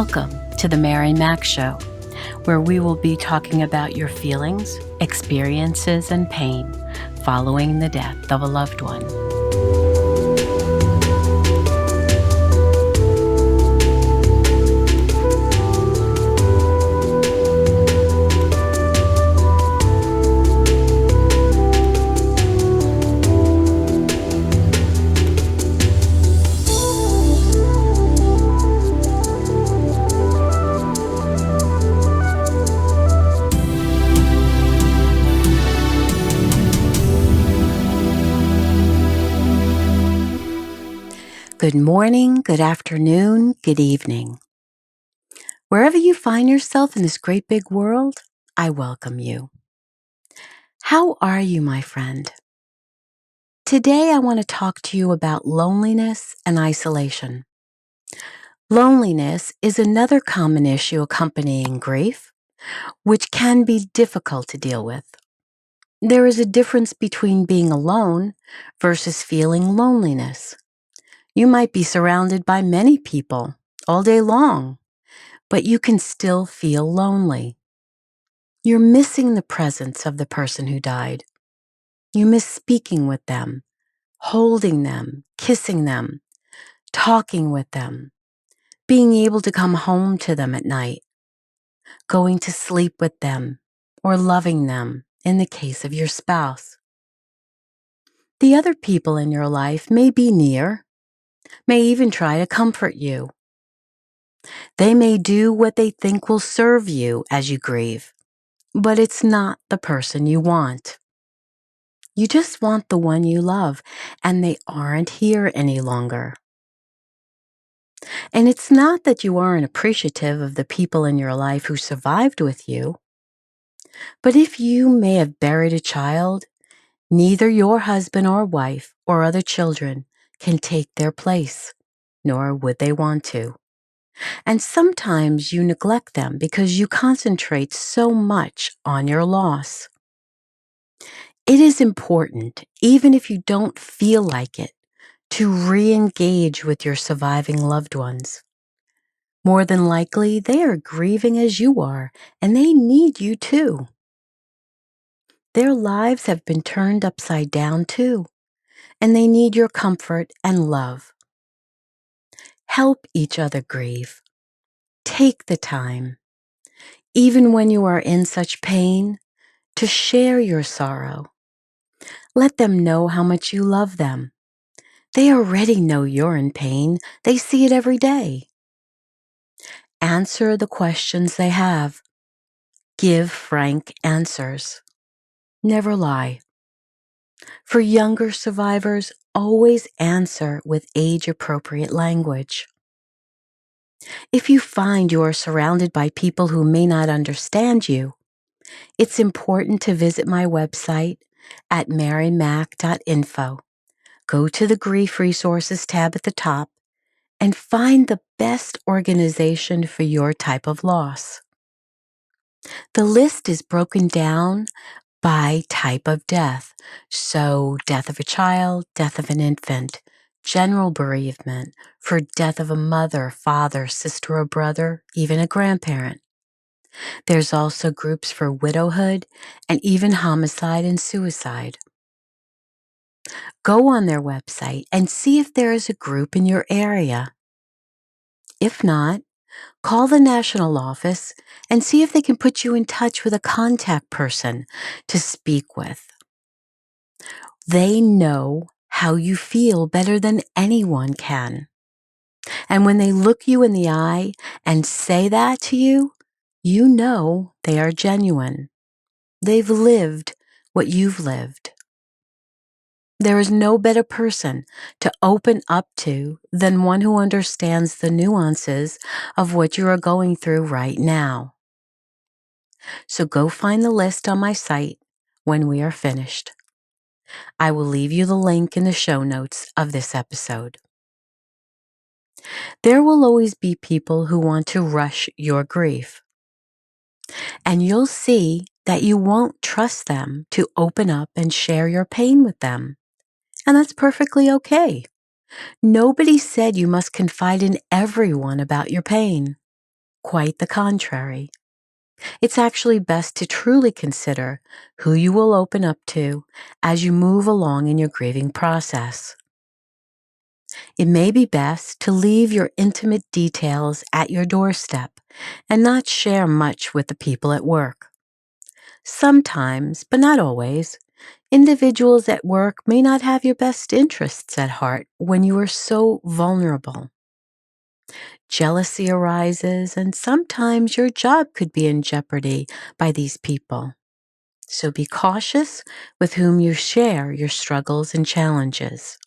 Welcome to the Mary Mac Show, where we will be talking about your feelings, experiences, and pain following the death of a loved one. Good morning, good afternoon, good evening. Wherever you find yourself in this great big world, I welcome you. How are you, my friend? Today, I want to talk to you about loneliness and isolation. Loneliness is another common issue accompanying grief, which can be difficult to deal with. There is a difference between being alone versus feeling loneliness. You might be surrounded by many people all day long, but you can still feel lonely. You're missing the presence of the person who died. You miss speaking with them, holding them, kissing them, talking with them, being able to come home to them at night, going to sleep with them, or loving them in the case of your spouse. The other people in your life may be near, may even try to comfort you. They may do what they think will serve you as you grieve, but it's not the person you want. You just want the one you love, and they aren't here any longer. And it's not that you aren't appreciative of the people in your life who survived with you, but if you may have buried a child, neither your husband or wife or other children can take their place, nor would they want to. And sometimes you neglect them because you concentrate so much on your loss. It is important, even if you don't feel like it, to re-engage with your surviving loved ones. More than likely, they are grieving as you are, and they need you too. Their lives have been turned upside down too, and they need your comfort and love. Help each other grieve. Take the time, even when you are in such pain, to share your sorrow. Let them know how much you love them. They already know you're in pain. They see it every day. Answer the questions they have. Give frank answers. Never lie. For younger survivors, always answer with age-appropriate language. If you find you are surrounded by people who may not understand you, it's important to visit my website at marymac.info. Go to the Grief Resources tab at the top and find the best organization for your type of loss. The list is broken down by type of death. So death of a child, death of an infant, general bereavement, for death of a mother, father, sister or brother, even a grandparent. There's also groups for widowhood and even homicide and suicide. Go on their website and see if there is a group in your area. If not, call the national office and see if they can put you in touch with a contact person to speak with. They know how you feel better than anyone can. And when they look you in the eye and say that to you, you know they are genuine. They've lived what you've lived. There is no better person to open up to than one who understands the nuances of what you are going through right now. So go find the list on my site when we are finished. I will leave you the link in the show notes of this episode. There will always be people who want to rush your grief. And you'll see that you won't trust them to open up and share your pain with them. And that's perfectly okay. Nobody said you must confide in everyone about your pain. Quite the contrary. It's actually best to truly consider who you will open up to as you move along in your grieving process. It may be best to leave your intimate details at your doorstep and not share much with the people at work. Sometimes, but not always, individuals at work may not have your best interests at heart when you are so vulnerable. Jealousy arises, and sometimes your job could be in jeopardy by these people. So be cautious with whom you share your struggles and challenges.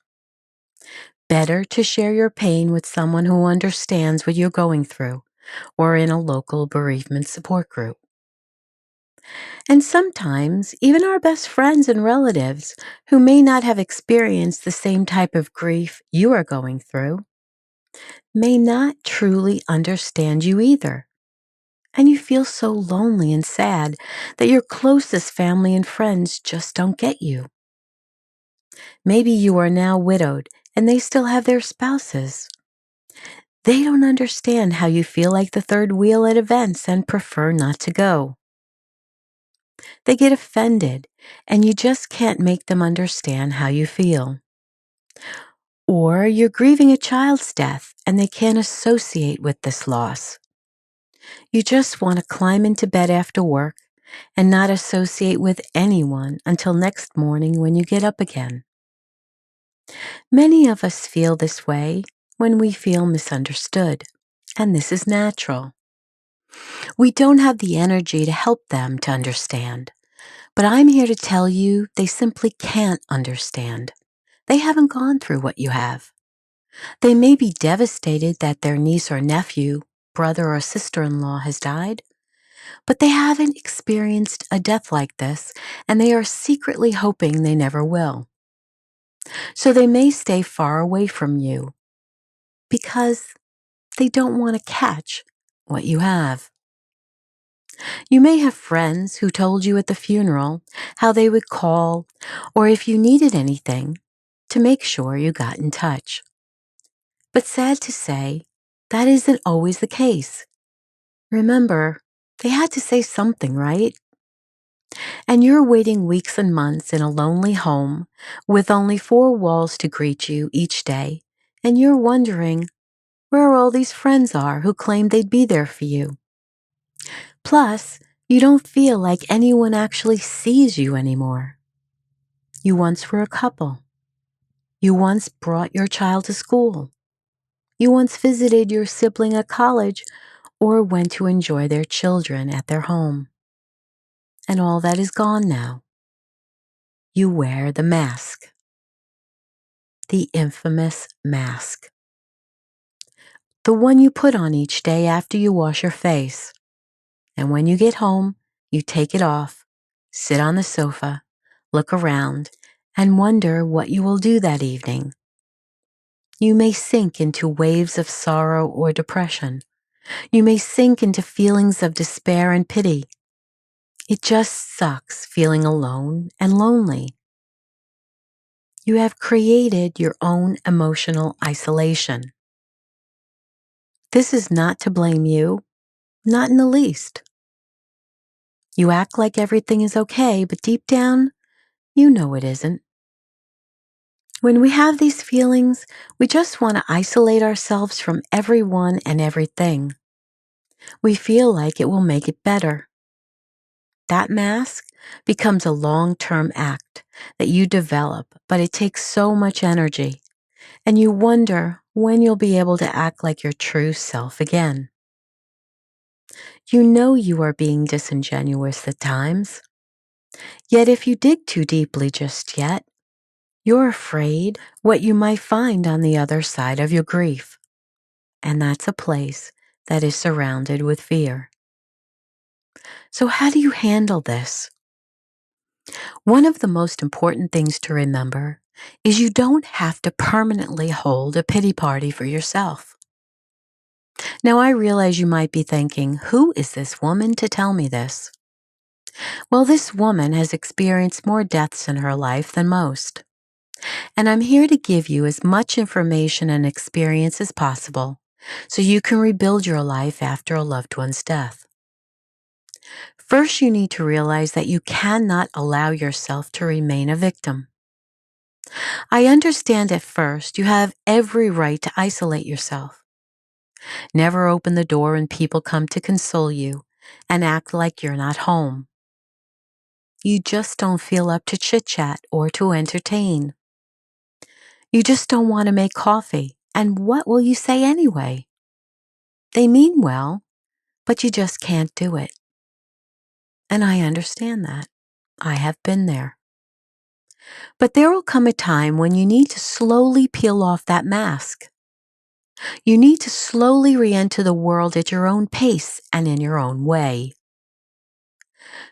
Better to share your pain with someone who understands what you're going through, or in a local bereavement support group. And sometimes, even our best friends and relatives who may not have experienced the same type of grief you are going through may not truly understand you either. And you feel so lonely and sad that your closest family and friends just don't get you. Maybe you are now widowed and they still have their spouses. They don't understand how you feel like the third wheel at events and prefer not to go. They get offended, and you just can't make them understand how you feel. Or you're grieving a child's death, and they can't associate with this loss. You just want to climb into bed after work and not associate with anyone until next morning when you get up again. Many of us feel this way when we feel misunderstood, and this is natural. We don't have the energy to help them to understand. But I'm here to tell you they simply can't understand. They haven't gone through what you have. They may be devastated that their niece or nephew, brother or sister-in-law has died, but they haven't experienced a death like this, and they are secretly hoping they never will. So they may stay far away from you because they don't want to catch what you have. You may have friends who told you at the funeral how they would call, or if you needed anything, to make sure you got in touch. But sad to say, that isn't always the case. Remember, they had to say something, right? And you're waiting weeks and months in a lonely home with only 4 walls to greet you each day, and you're wondering where all these friends are who claimed they'd be there for you. Plus, you don't feel like anyone actually sees you anymore. You once were a couple. You once brought your child to school. You once visited your sibling at college or went to enjoy their children at their home. And all that is gone now. You wear the mask. The infamous mask. The one you put on each day after you wash your face. And when you get home, you take it off, sit on the sofa, look around, and wonder what you will do that evening. You may sink into waves of sorrow or depression. You may sink into feelings of despair and pity. It just sucks feeling alone and lonely. You have created your own emotional isolation. This is not to blame you, not in the least. You act like everything is okay, but deep down, you know it isn't. When we have these feelings, we just want to isolate ourselves from everyone and everything. We feel like it will make it better. That mask becomes a long-term act that you develop, but it takes so much energy, and you wonder when you'll be able to act like your true self again. You know you are being disingenuous at times, yet if you dig too deeply just yet, you're afraid what you might find on the other side of your grief, and that's a place that is surrounded with fear. So how do you handle this? One of the most important things to remember is you don't have to permanently hold a pity party for yourself. Now, I realize you might be thinking, who is this woman to tell me this? Well, this woman has experienced more deaths in her life than most. And I'm here to give you as much information and experience as possible so you can rebuild your life after a loved one's death. First, you need to realize that you cannot allow yourself to remain a victim. I understand at first you have every right to isolate yourself. Never open the door when people come to console you and act like you're not home. You just don't feel up to chit-chat or to entertain. You just don't want to make coffee, and what will you say anyway? They mean well, but you just can't do it. And I understand that. I have been there. But there will come a time when you need to slowly peel off that mask. You need to slowly re-enter the world at your own pace and in your own way.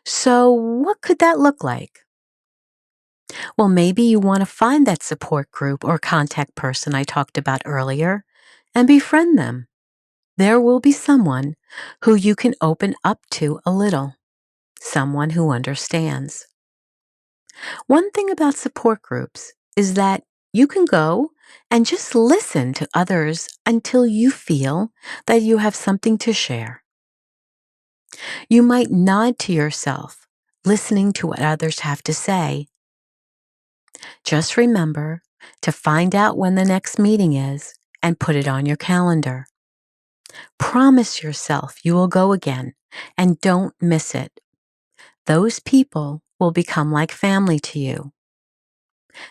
So what could that look like? Well, maybe you want to find that support group or contact person I talked about earlier and befriend them. There will be someone who you can open up to a little, someone who understands. One thing about support groups is that you can go and just listen to others until you feel that you have something to share. You might nod to yourself, listening to what others have to say. Just remember to find out when the next meeting is and put it on your calendar. Promise yourself you will go again and don't miss it. Those people will become like family to you.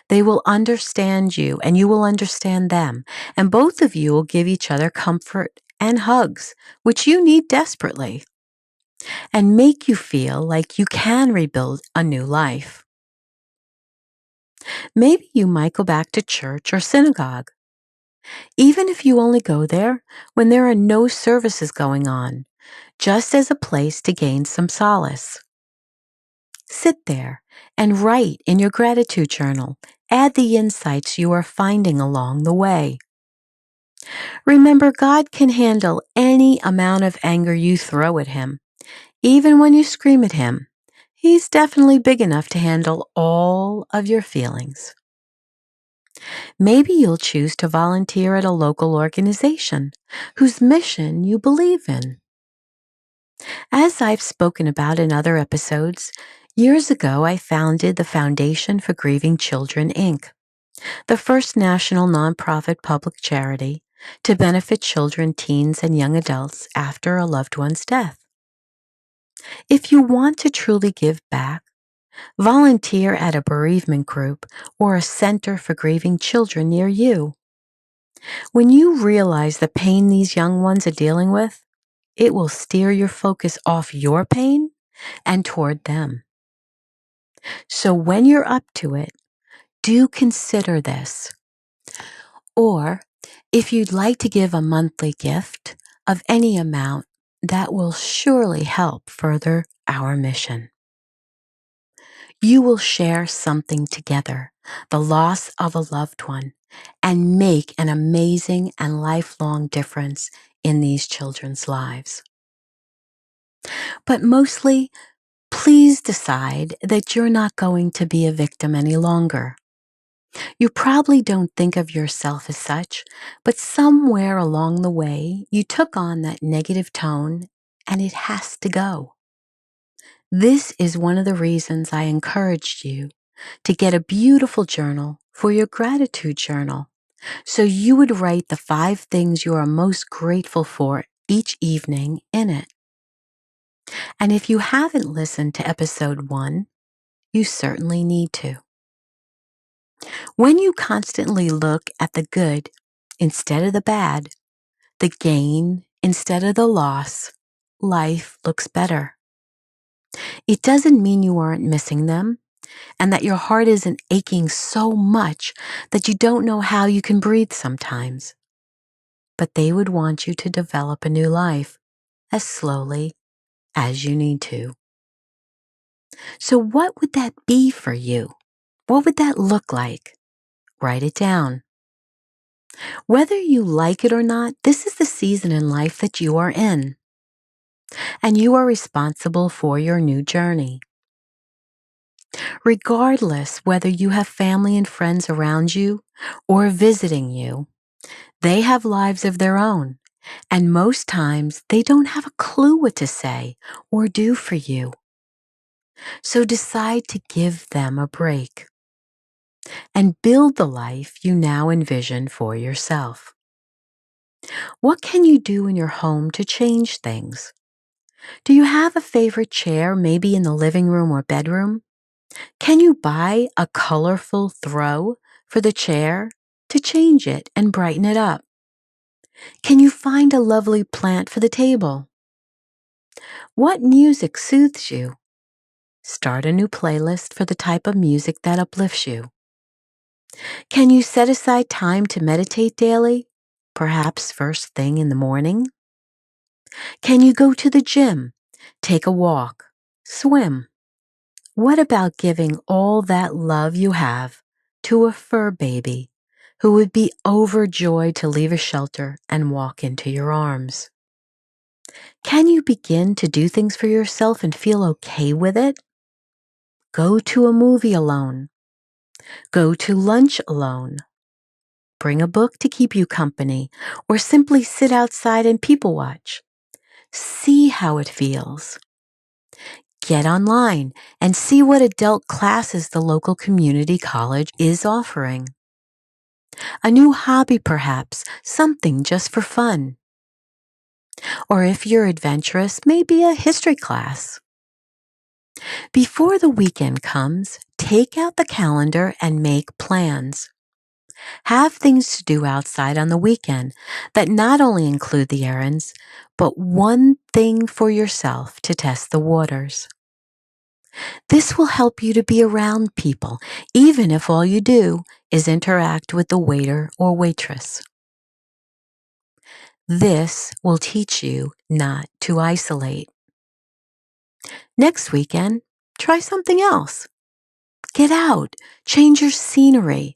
They will understand you and you will understand them, and both of you will give each other comfort and hugs, which you need desperately, and make you feel like you can rebuild a new life. Maybe you might go back to church or synagogue, even if you only go there when there are no services going on, just as a place to gain some solace. Sit there and write in your gratitude journal. Add the insights you are finding along the way. Remember, God can handle any amount of anger you throw at Him. Even when you scream at Him, He's definitely big enough to handle all of your feelings. Maybe you'll choose to volunteer at a local organization whose mission you believe in. As I've spoken about in other episodes, years ago I founded the Foundation for Grieving Children, Inc., the first national nonprofit public charity to benefit children, teens, and young adults after a loved one's death. If you want to truly give back, volunteer at a bereavement group or a center for grieving children near you. When you realize the pain these young ones are dealing with, it will steer your focus off your pain and toward them. So when you're up to it, do consider this. Or if you'd like to give a monthly gift of any amount, that will surely help further our mission. You will share something together, the loss of a loved one, and make an amazing and lifelong difference in these children's lives. But mostly, please decide that you're not going to be a victim any longer. You probably don't think of yourself as such, but somewhere along the way, you took on that negative tone, and it has to go. This is one of the reasons I encouraged you to get a beautiful journal for your gratitude journal, so you would write the 5 things you are most grateful for each evening in it. And if you haven't listened to episode 1, you certainly need to. When you constantly look at the good instead of the bad, the gain instead of the loss, life looks better. It doesn't mean you aren't missing them and that your heart isn't aching so much that you don't know how you can breathe sometimes. But they would want you to develop a new life as slowly as you need to. So what would that be for you? What would that look like? Write it down. Whether you like it or not, this is the season in life that you are in, and you are responsible for your new journey. Regardless whether you have family and friends around you or visiting you, they have lives of their own, And most times they don't have a clue what to say or do for you. So decide to give them a break and build the life you now envision for yourself. What can you do in your home to change things? Do you have a favorite chair, maybe in the living room or bedroom? Can you buy a colorful throw for the chair to change it and brighten it up? Can you find a lovely plant for the table? What music soothes you? Start a new playlist for the type of music that uplifts you. Can you set aside time to meditate daily, perhaps first thing in the morning? Can you go to the gym, take a walk, swim? What about giving all that love you have to a fur baby who would be overjoyed to leave a shelter and walk into your arms? Can you begin to do things for yourself and feel okay with it? Go to a movie alone. Go to lunch alone. Bring a book to keep you company, or simply sit outside and people watch. See how it feels. Get online and see what adult classes the local community college is offering. A new hobby perhaps, something just for fun. Or if you're adventurous, maybe a history class. Before the weekend comes, take out the calendar and make plans. Have things to do outside on the weekend that not only include the errands, but one thing for yourself to test the waters. This will help you to be around people, even if all you do is interact with the waiter or waitress. This will teach you not to isolate. Next weekend, try something else. Get out, change your scenery.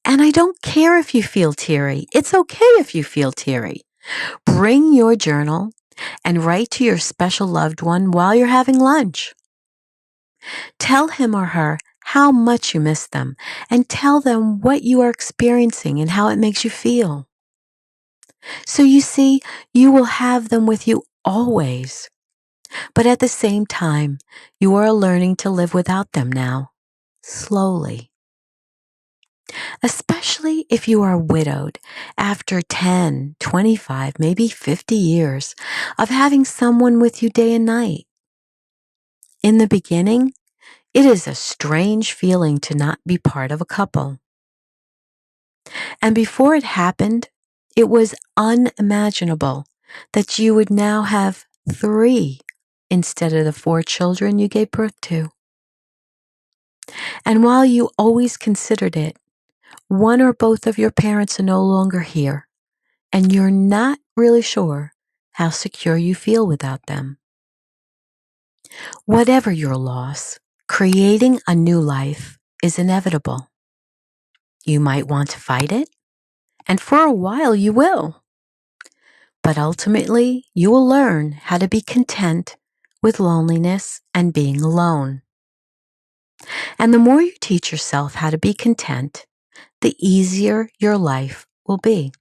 And I don't care if you feel teary. It's okay if you feel teary. Bring your journal and write to your special loved one while you're having lunch. Tell him or her how much you miss them and tell them what you are experiencing and how it makes you feel. So you see, you will have them with you always. But at the same time, you are learning to live without them now, slowly. Especially if you are widowed after 10, 25, maybe 50 years of having someone with you day and night. In the beginning, it is a strange feeling to not be part of a couple. And before it happened, it was unimaginable that you would now have 3 instead of the 4 children you gave birth to. And while you always considered it, one or both of your parents are no longer here, and you're not really sure how secure you feel without them. Whatever your loss, creating a new life is inevitable. You might want to fight it, and for a while you will. But ultimately, you will learn how to be content with loneliness and being alone. And the more you teach yourself how to be content, the easier your life will be.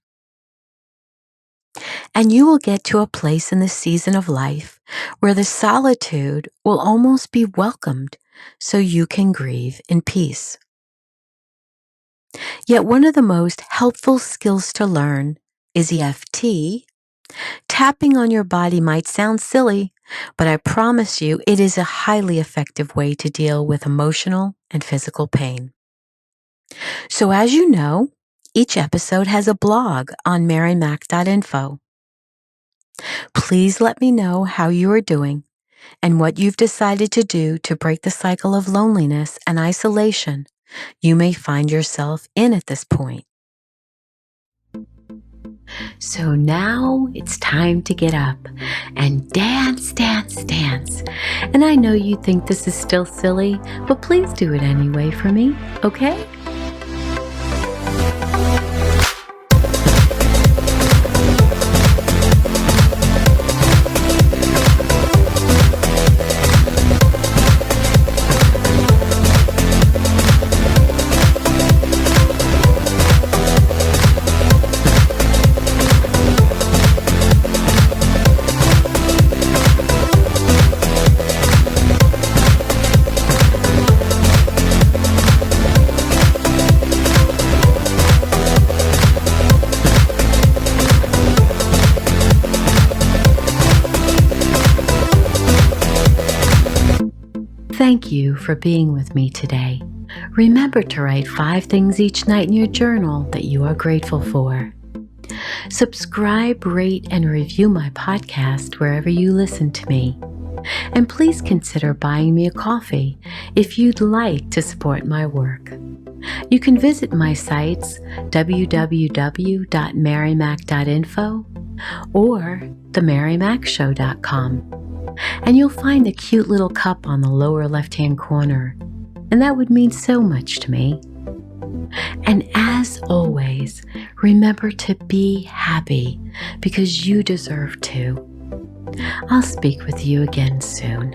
And you will get to a place in the season of life where the solitude will almost be welcomed so you can grieve in peace. Yet one of the most helpful skills to learn is EFT. Tapping on your body might sound silly, but I promise you it is a highly effective way to deal with emotional and physical pain. So as you know, each episode has a blog on marymac.info. Please let me know how you are doing and what you've decided to do to break the cycle of loneliness and isolation you may find yourself in at this point. So now it's time to get up and dance, dance, dance. And I know you think this is still silly, but please do it anyway for me, okay? Thank you for being with me today. Remember to write 5 things each night in your journal that you are grateful for. Subscribe, rate, and review my podcast wherever you listen to me. And please consider buying me a coffee if you'd like to support my work. You can visit my sites www.marymac.info or themarymacshow.com. And you'll find a cute little cup on the lower left-hand corner, and that would mean so much to me. And as always, remember to be happy because you deserve to. I'll speak with you again soon.